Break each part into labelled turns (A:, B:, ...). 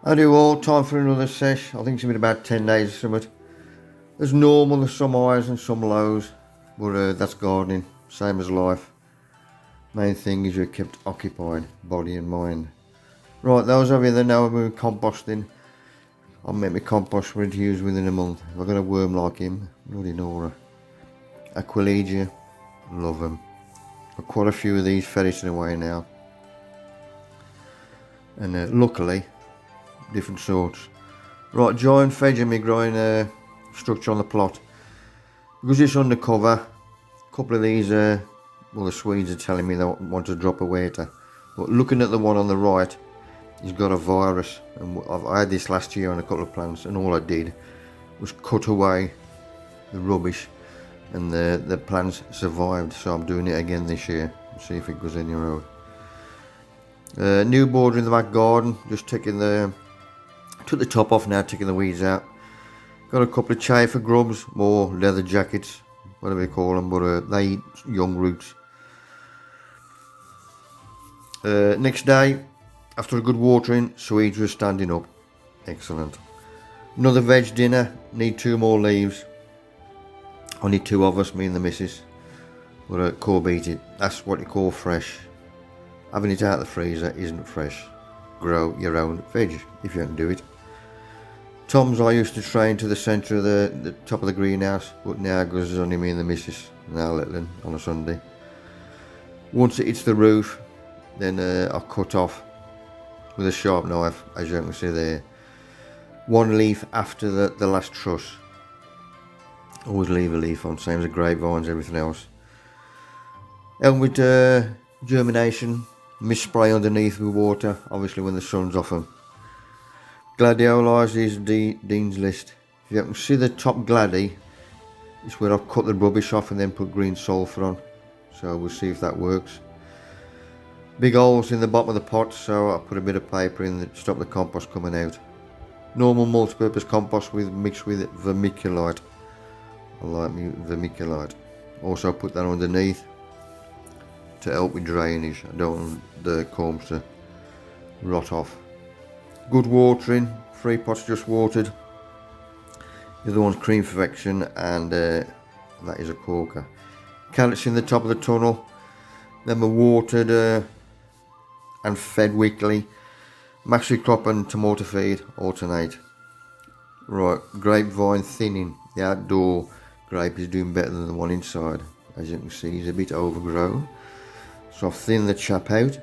A: I do all time for another sesh. I think it's been about 10 days or something. As normal, there's some highs and some lows, but that's gardening, same as life. Main thing is you're kept occupied, body and mind. Right, those of you that know about composting, I'll make my compost ready to use within a month. If I've got a worm like him, bloody Nora. Aquilegia, love them. Got quite a few of these ferreting away now. And luckily, different sorts. Right, giant veg me growing structure on the plot. Because it's undercover, a couple of these, well, the Swedes are telling me they want to drop a waiter. But looking at the one on the right, he's got a virus. And I had this last year on a couple of plants, and all I did was cut away the rubbish, and the plants survived. So I'm doing it again this year, see if it goes any road. New border in the back garden, just took the top off now, taking the weeds out. Got a couple of chafer grubs, more leather jackets, whatever you call them, but they eat young roots. Next day, after a good watering, Swedes were standing up. Excellent. Another veg dinner, need 2 more leaves. Only 2 of us, me and the missus. But core beat it, that's what you call fresh. Having it out of the freezer isn't fresh. Grow your own veg if you can do it. Tom's I used to train to the centre of the top of the greenhouse, but now goes only me and the missus, now little on a Sunday. Once it hits the roof, then I cut off with a sharp knife, as you can see there, 1 leaf after the last truss. Always leave a leaf on, same as the grapevines, everything else. And with germination, mist spray underneath with water, obviously when the sun's off them. Gladiolus is Dean's list. If you can see the top gladi, it's where I've cut the rubbish off and then put green sulphur on. So we'll see if that works. Big holes in the bottom of the pot, so I put a bit of paper in to stop the compost coming out. Normal multi-purpose compost mixed with vermiculite. I like me vermiculite. Also put that underneath to help with drainage. I don't want the combs to rot off. Good watering, 3 pots just watered. The other one's cream perfection, and that is a corker. Carrots in the top of the tunnel. Then we're watered and fed weekly. Maxi crop and tomato feed alternate. Right, grapevine thinning. The outdoor grape is doing better than the one inside. As you can see, he's a bit overgrown. So I've thinned the chap out.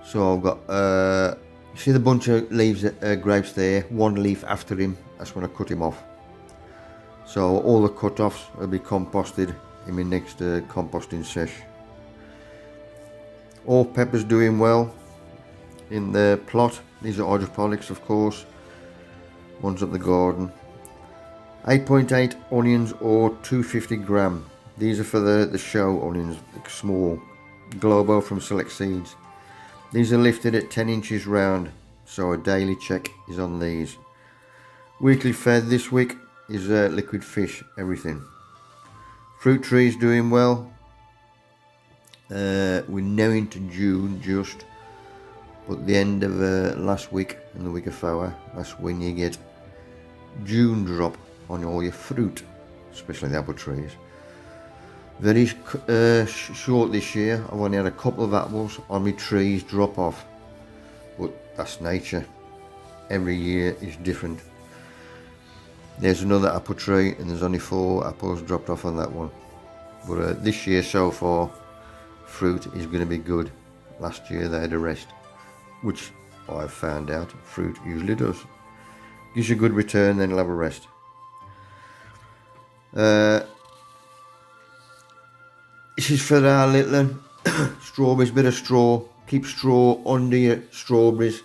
A: So I've got see the bunch of leaves, grapes there, 1 leaf after him, that's when I cut him off. So all the cut-offs will be composted in my next composting sesh. All peppers doing well in the plot. These are hydroponics, of course. One's up the garden. 8.8 onions or 250 gram. These are for the show onions, small. Globo from Select Seeds. These are lifted at 10 inches round, so a daily check is on these. Weekly fed this week is liquid fish, everything. Fruit trees doing well. We're now into June just, but the end of last week and the week before, that's when you get June drop on all your fruit, especially the apple trees. Very short this year. I've only had a couple of apples on my trees drop off, but that's nature. Every year is different. There's another apple tree and there's only 4 apples dropped off on that one. But this year so far, fruit is going to be good. Last year they had a rest, which I've found out fruit usually does. Gives you a good return, then you'll have a rest. This is for our little strawberries, bit of straw. Keep straw under your strawberries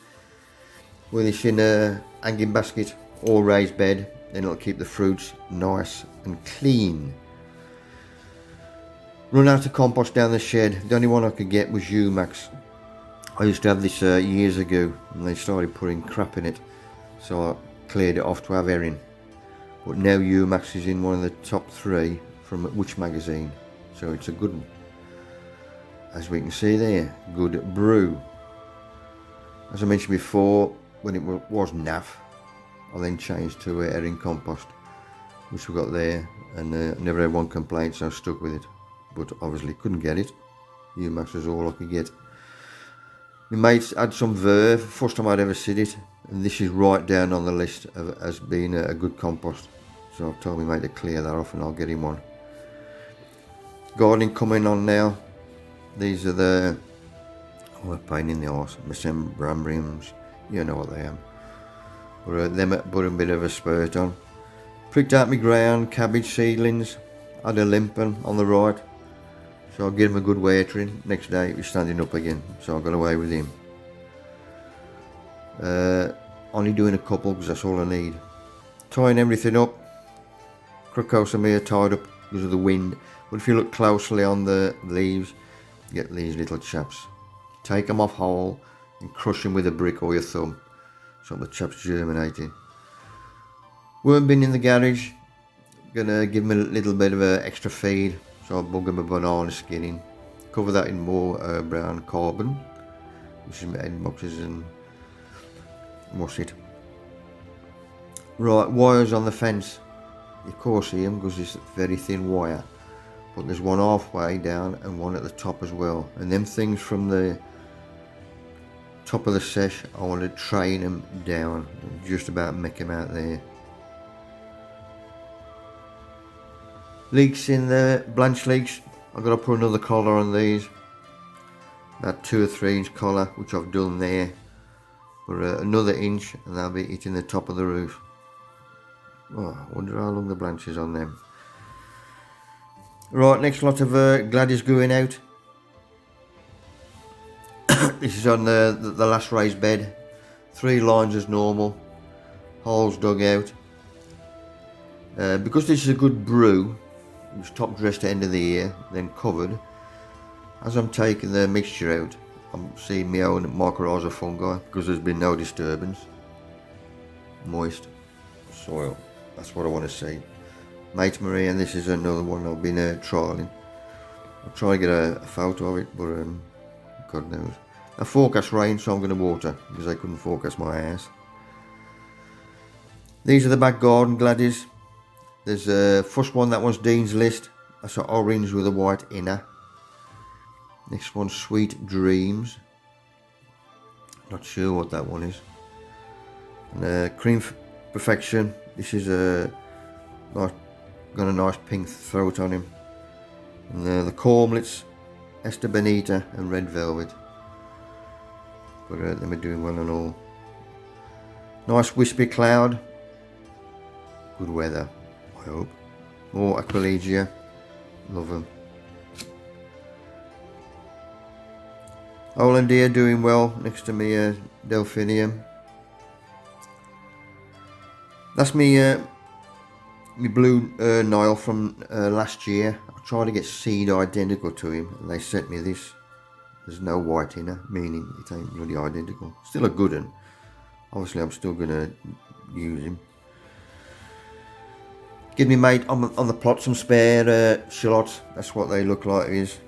A: with this in a hanging basket or raised bed, then it'll keep the fruits nice and clean. Run out of compost down the shed. The only one I could get was Umax. I used to have this years ago and they started putting crap in it, so I cleared it off to have herring. But now Umax is in one of the top 3 from Which magazine. So it's a good one. As we can see there, good brew. As I mentioned before, when it was naff, I then changed to herring compost, which we got there, and never had one complaint, so I stuck with it. But obviously couldn't get it. Humax was all I could get. My mates had some verve, first time I'd ever seen it, and this is right down on the list as being a good compost. So I've told my mate to clear that off and I'll get him one. Gardening coming on now. These are the a pain in the arse, Mesembramiums, you know what they are. But them put a bit of a spurt on. Pricked out my ground, cabbage seedlings, had a limping on the right. So I'll give him a good watering. Next day he was standing up again, so I got away with him. Only doing a couple because that's all I need. Tying everything up. Crocosomere tied up because of the wind. But if you look closely on the leaves, you get these little chaps. Take them off whole and crush them with a brick or your thumb. So the chaps germinating. Worm bin in the garage. Gonna give them a little bit of an extra feed. So I'll bug them a banana skin in. Cover that in more brown carbon, which is end boxes, and wash it. Right, wires on the fence. You can't see them because it's very thin wire. But there's one halfway down and one at the top as well. And them things from the top of the sesh, I want to train them down. Just about make them out there. Leaks in the blanch leaks. I've got to put another collar on these. That 2 or 3 inch collar, which I've done there. For another inch, and that'll be hitting the top of the roof. Oh, I wonder how long the blanch is on them. Right, next lot of Gladys going out. This is on the last raised bed. 3 lines as normal. Holes dug out. Because this is a good brew, it was top dressed at the end of the year, then covered. As I'm taking the mixture out, I'm seeing my own mycorrhizal fungi because there's been no disturbance. Moist soil, that's what I want to see. Mate Marie, and this is another one I've been trialling. I'll try to get a photo of it, but God knows. I forecast rain, so I'm going to water because I couldn't forecast my ass. These are the back garden Gladys. There's first one, that one's Dean's List. That's an orange with a white inner. Next one's Sweet Dreams. Not sure what that one is. And Cream Perfection. This is got a nice pink throat on him. And the Cormlets, Esther Benita and Red Velvet. But them are doing well and all. Nice wispy cloud. Good weather, I hope. More Aquilegia. Love them. Hollandia doing well next to me Delphinium. That's me my blue Nile from last year. I tried to get seed identical to him and they sent me this. There's no white in it, meaning it ain't bloody identical. Still a good one. Obviously I'm still gonna use him. Give me mate on the plot some spare shallots. That's what they look like it is.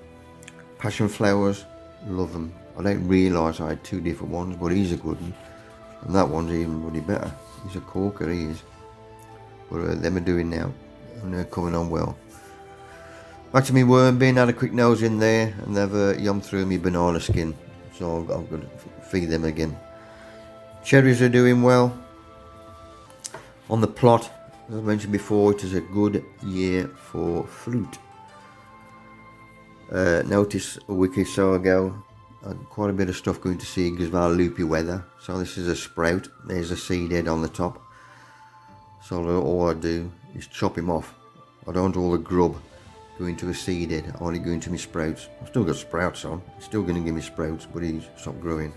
A: Passion flowers. Love them. I don't realise I had 2 different ones, but he's a good one. And that one's even bloody better. He's a corker, he is. But them are doing now. And they're coming on well. Back to me worm bin, had a quick nose in there. And they've yummed through me banana skin. So I'm going to feed them again. Cherries are doing well. On the plot, as I mentioned before, it is a good year for fruit. Notice a week or so ago, I had quite a bit of stuff going to seed because of our loopy weather. So this is a sprout. There's a seed head on the top. So all I do is chop him off. I don't want all the grub going to a seed head. I only go into my sprouts. I've still got sprouts on. He's still going to give me sprouts, but he's stopped growing.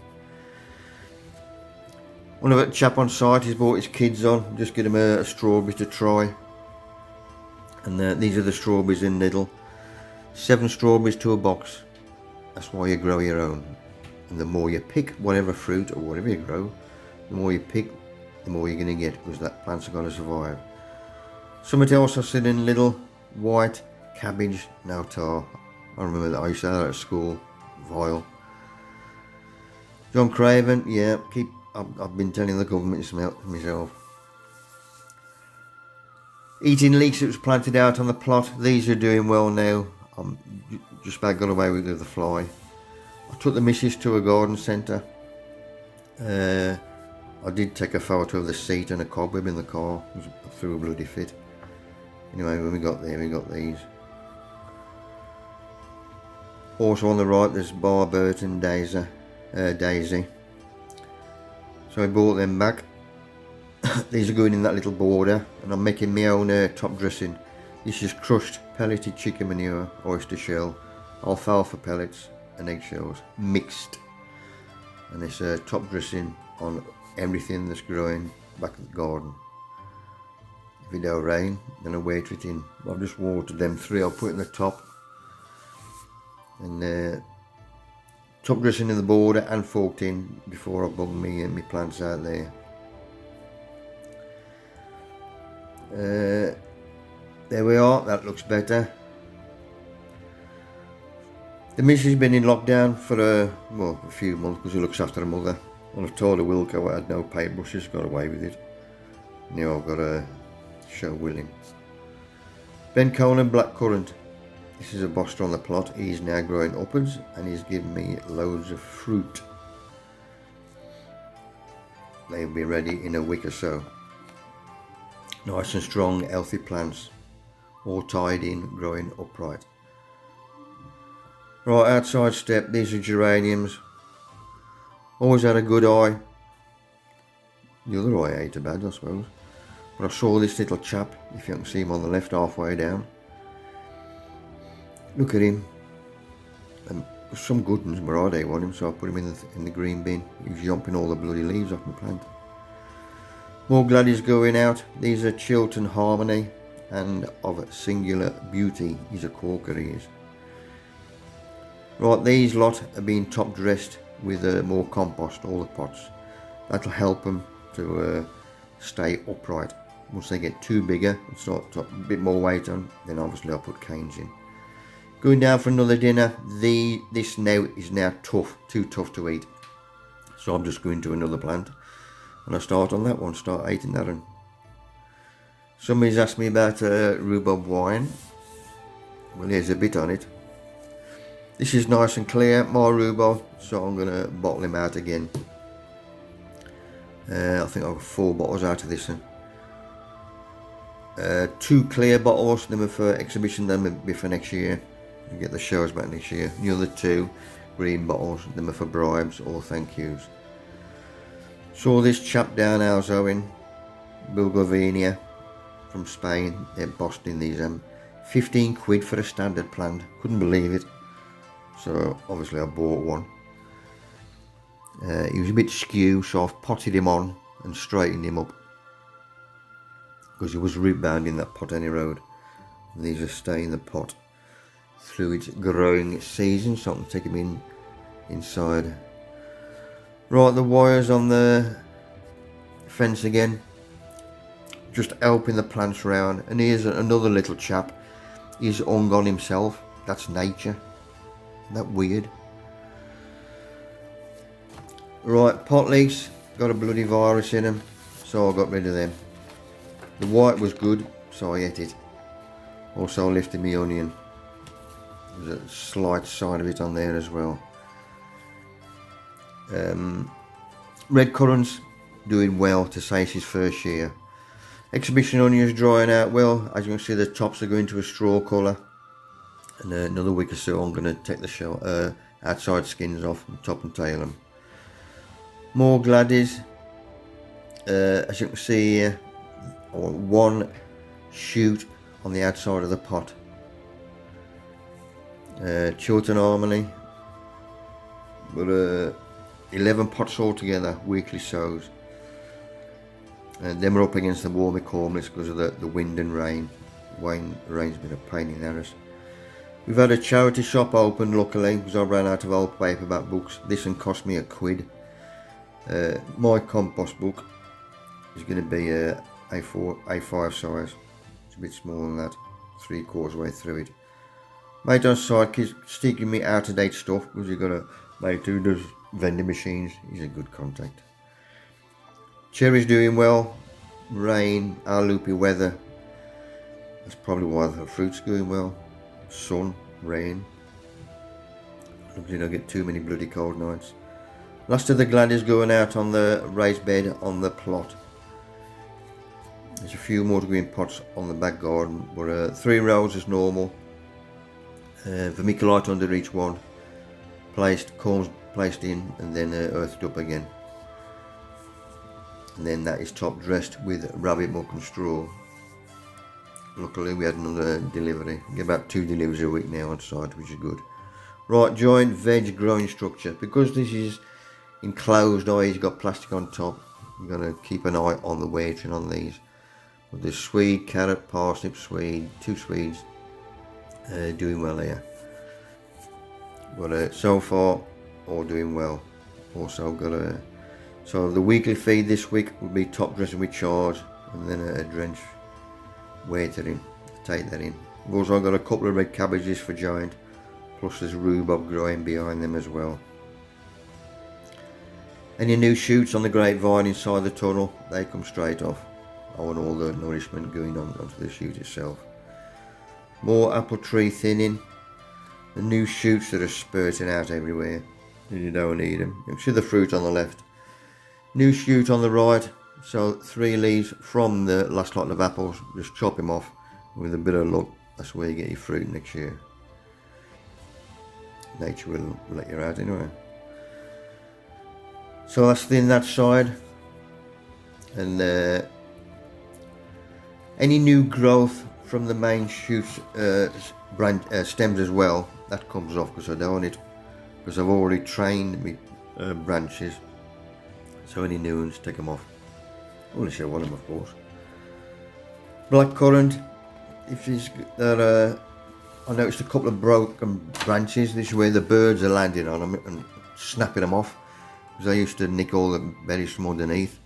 A: One of the chap on site, he's brought his kids on. Just get him a strawberry to try. And these are the strawberries in Lidl. 7 strawberries to a box. That's why you grow your own. And the more you pick whatever fruit or whatever you grow, the more you pick, the more you're going to get, because that plant's got to survive. Something else I've seen in Lidl, white cabbage, no tar. I remember that I used to have that at school. Vile. John Craven, yeah, I've been telling the government myself. Eating leeks that was planted out on the plot. These are doing well now. I'm just about got away with the fly. I took the missus to a garden centre. I did take a photo of the seat and a cobweb in the car. It threw a bloody fit. Anyway, when we got there, we got these. Also on the right, there's Barbert and Daisy. So I bought them back. These are going in that little border, and I'm making my own top dressing. This is crushed pelleted chicken manure, oyster shell, alfalfa pellets and eggshells mixed, and it's top dressing on everything that's growing back at the garden. If it don't rain, then I'll water it in. I've just watered them 3. I'll put in the top, and top dressing in the border and forked in before I bung me plants out there. There we are, that looks better. The missus has been in lockdown for a few months because she looks after her mother. And I've told her Wilco I had no paintbrushes, got away with it. Now I've got to show willing. Ben Conan blackcurrant. This is a boster on the plot. He's now growing upwards and he's giving me loads of fruit. They'll be ready in a week or so. Nice and strong, healthy plants, all tied in, growing upright. Right, outside step, these are geraniums. Always had a good eye. The other eye ain't too bad, I suppose. But I saw this little chap, if you can see him on the left, halfway down. Look at him. There's some good ones, but I don't want him, so I put him in the green bin. He's jumping all the bloody leaves off my plant. More gladdies going out. These are Chiltern Harmony and of singular beauty. He's a corker, he is. Right, these lot are being top dressed with more compost, all the pots. That'll help them to stay upright. Once they get too bigger and start to put a bit more weight on, then obviously I'll put canes in. Going down for another dinner. This now is tough, too tough to eat. So I'm just going to another plant. And I start on that one, start eating that one. Somebody's asked me about rhubarb wine. Well, here's a bit on it. This is nice and clear, my rhubarb, so I'm going to bottle him out again. I think I've got 4 bottles out of this one. 2 clear bottles, them are for exhibition, them will be for next year. You get the shows back next year. The other 2 green bottles, them are for bribes or thank yous. Saw this chap down Alzo in Bulgaria from Spain. They're bossing these 15 quid for a standard plant. Couldn't believe it. So obviously I bought one. He was a bit skew, so I've potted him on and straightened him up because he was root bound in that pot any road. And these are staying in the pot through its growing season, so I can take him inside. Right, the wires on the fence again, just helping the plants round. And here's another little chap. He's hung on himself. That's nature. Isn't that weird? Right, pot leeks got a bloody virus in them, so I got rid of them. The white was good, so I ate it. Also lifted me onion. There's a slight sign of it on there as well. Red currants doing well to say it's his first year. Exhibition onions drying out well. As you can see, the tops are going to a straw colour. And another week or so I'm going to take the shell, outside skins off and top and tail them. More gladdies. As you can see here, one shoot on the outside of the pot. Chiltern Harmony. But 11 pots altogether, weekly sows. And them are up against the warmer corners because of the wind and rain. Rain's been a pain in the arse. We've had a charity shop open luckily because I ran out of old paperback books. This one cost me £1. My compost book is going to be a A5 size. It's a bit smaller than that, 3/4 way through it. Mate on side keeps sticking me out of date stuff because you've got a mate who does vending machines. He's a good contact. Cherry's doing well. Rain, our loopy weather. That's probably why the fruit's going well. Sun, rain. Hopefully don't get too many bloody cold nights. Last of the gladius going out on the raised bed on the plot. There's a few more to go in pots on the back garden, but 3 rows as normal. Vermiculite under each one. Corns placed in and then earthed up again. And then that is top dressed with rabbit muck and straw. Luckily we had another delivery. We get about 2 deliveries a week now on site, which is good. Right, joint veg growing structure. Because this is enclosed, i.e. it's got plastic on top, you've got to keep an eye on the weighting on these. But there's swede, carrot, parsnip, swede, 2 swedes doing well here. But so far, all doing well. Also got a... So the weekly feed this week will be top dressing with charge and then a drench watering. Take that in. We've also got a couple of red cabbages for giant, plus there's rhubarb growing behind them as well. Any new shoots on the grapevine inside the tunnel, they come straight off. I want all the nourishment going on onto the shoot itself. More apple tree thinning. The new shoots that are spurting out everywhere. You don't need them. You can see the fruit on the left. New shoot on the right. So 3 leaves from the last lot of apples. Just chop them off. With a bit of luck, that's where you get your fruit next year. Nature will let you out anyway. So that's thin that side. And any new growth from the main shoots stems as well, that comes off because I don't want it, because I've already trained my branches. So any new ones, take them off. Unless you want them, of course. Blackcurrant, if it's I noticed a couple of broken branches. This is where the birds are landing on them and snapping them off, because I used to nick all the berries from underneath.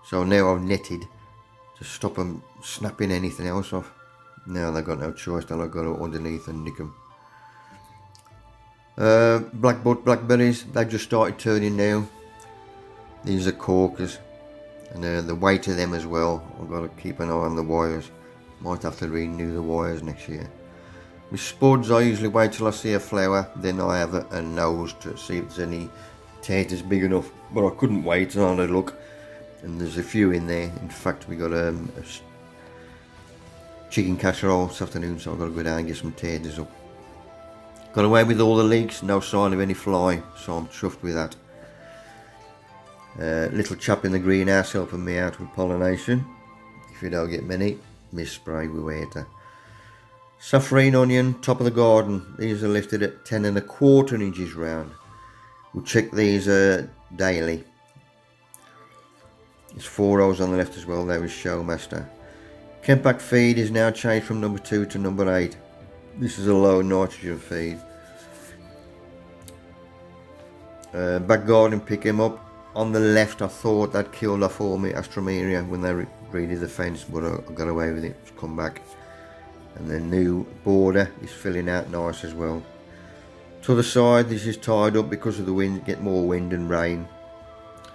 A: So now I've netted to stop them snapping anything else off. Now they've got no choice, they'll go underneath and nick them. Blackberries, they've just started turning now. These are corkers, and the weight of them as well. I've got to keep an eye on the wires. Might have to renew the wires next year. With spuds, I usually wait till I see a flower, then I have a nose to see if there's any taters big enough. But I couldn't wait, and I had a look, and there's a few in there. In fact, we got a chicken casserole this afternoon, so I've got to go down and get some taters up. Got away with all the leeks, no sign of any fly, so I'm chuffed with that. Little chap in the greenhouse helping me out with pollination. If you don't get many, miss spray with water. Saffrine onion, top of the garden. These are lifted at 10¼ inches round. We'll check these daily. There's 4 rows on the left as well. There is Showmaster. Kempak feed is now changed from number 2 to number 8. This is a low nitrogen feed. Back garden, pick him up. On the left, I thought that killed off all my Astromeria when they redid the fence, but I got away with it. It's come back. And the new border is filling out nice as well. To the side, this is tied up because of the wind. Get more wind and rain,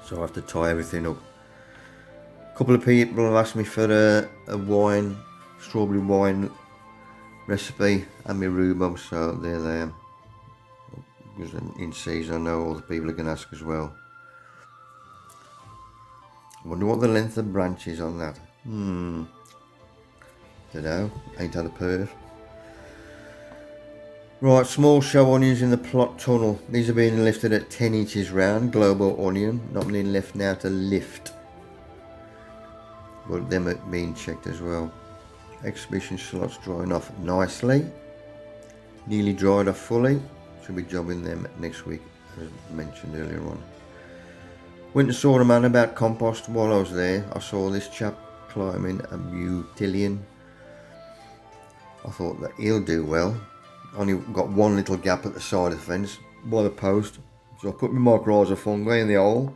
A: so I have to tie everything up. A couple of people have asked me for a wine, strawberry wine recipe and my rhubarb, so there they are. Because in season, I know all the people are going to ask as well. I wonder what the length of branch is on that. Don't know, ain't had a perf. Right, small show onions in the plot tunnel. These are being lifted at 10 inches round. Global onion, not being left now to lift. But them are being checked as well. Exhibition slots drying off nicely. Nearly dried off fully. Should be jobbing them next week, as mentioned earlier on. Went and saw a man about compost while I was there. I saw this chap climbing a Mutilian. I thought that he'll do well. Only got one little gap at the side of the fence by the post. So I put my mycorrhizal fungi in the hole,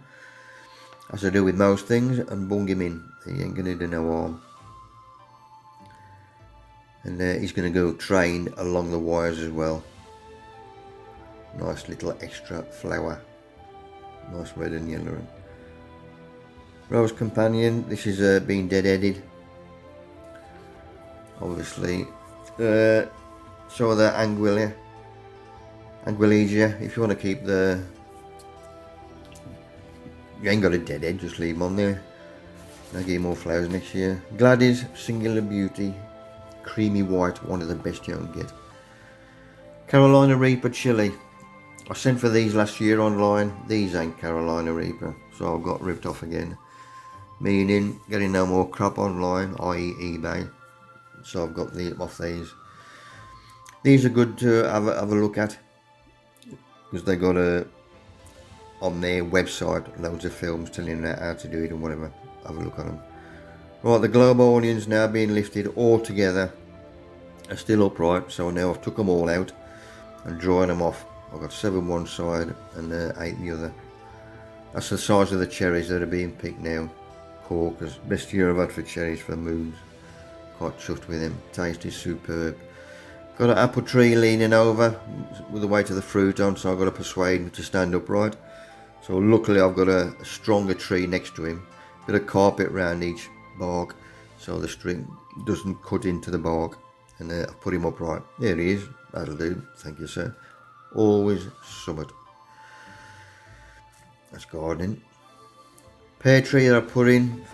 A: as I do with most things, and bung him in. He ain't going to do no harm. And he's going to go train along the wires as well. Nice little extra flower. Nice red and yellow. Rose Companion, this is being deadheaded. Obviously. So the Anguillegia, if you want to keep the... You ain't got a deadhead, just leave them on there. I'll give you more flowers next year. Gladys, Singular Beauty, creamy white, one of the best you can get. Carolina Reaper Chili. I sent for these last year online. These ain't Carolina Reaper, so I got ripped off again. Meaning getting no more crap online, i.e. eBay. So I've got off these. These are good to have a look at, because they got on their website loads of films telling you how to do it and whatever. Have a look at them. Right, the global onions now being lifted all together are still upright, so now I've took them all out and drying them off. I've got 7 one side and 8 the other. That's the size of the cherries that are being picked now. Corkers, best year I've had for cherries for moons. Quite chuffed with them. Taste is superb. Got an apple tree leaning over with the weight of the fruit on, so I've got to persuade him to stand upright. So luckily I've got a stronger tree next to him. Bit of carpet round each bark, so the string doesn't cut into the bark. And I've put him upright. There he is. That'll do. Thank you, sir. Always summit. That's gardening. Pear tree that I put in,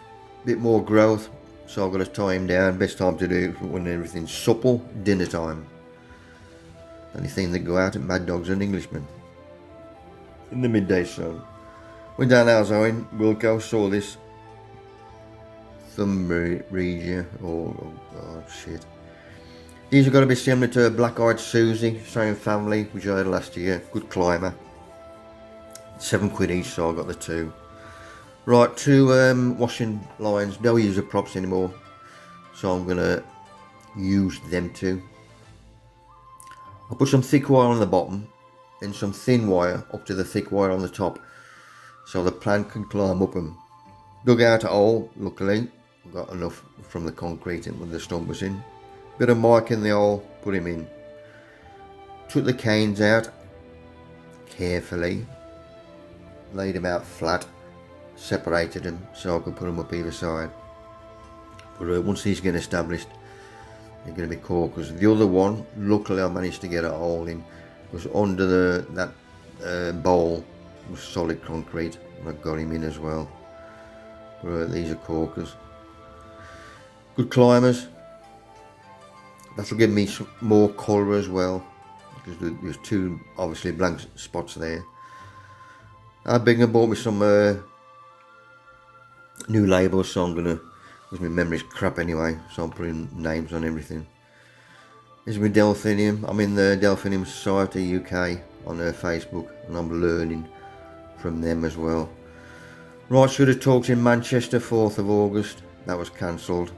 A: a bit more growth, so I've got to tie him down. Best time to do it when everything's supple, dinner time. Only thing that go out at Mad Dogs and Englishmen. In the midday sun. Went down Alzoin, Wilco, saw this thumb regia, oh shit. These are going to be similar to Black-Eyed Susie, same family, which I had last year. Good climber. £7 each, so I got the 2. Right, 2 washing lines. No user props anymore, so I'm going to use them too. I'll put some thick wire on the bottom and some thin wire up to the thick wire on the top, so the plant can climb up them. Dug out a hole, luckily. I've got enough from the concrete and with the stump was in. Bit of mic in the hole, put him in. Took the canes out carefully, laid them out flat, separated them so I could put them up either side. But once these get established, they're going to be corkers. The other one, luckily I managed to get a hole in, was under that bowl was solid concrete, and I got him in as well. But these are corkers. Good climbers. That'll give me some more colour as well, because there's 2 obviously blank spots there. I bought me some new labels, so I'm gonna, because my memory's crap anyway, so I'm putting names on everything. This is my Delphinium. I'm in the Delphinium Society UK on Facebook, and I'm learning from them as well. Right, should have talked in Manchester 4th of August. That was cancelled.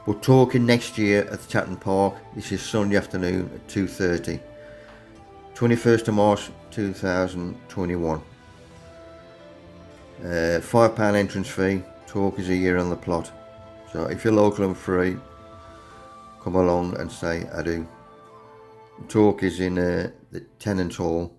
A: We're talking next year at the Tatton Park. This is Sunday afternoon at 2:30. 21st of March 2021. £5 entrance fee. Talk is a year on the plot. So if you're local and free, come along and say adieu. The talk is in the Tenant Hall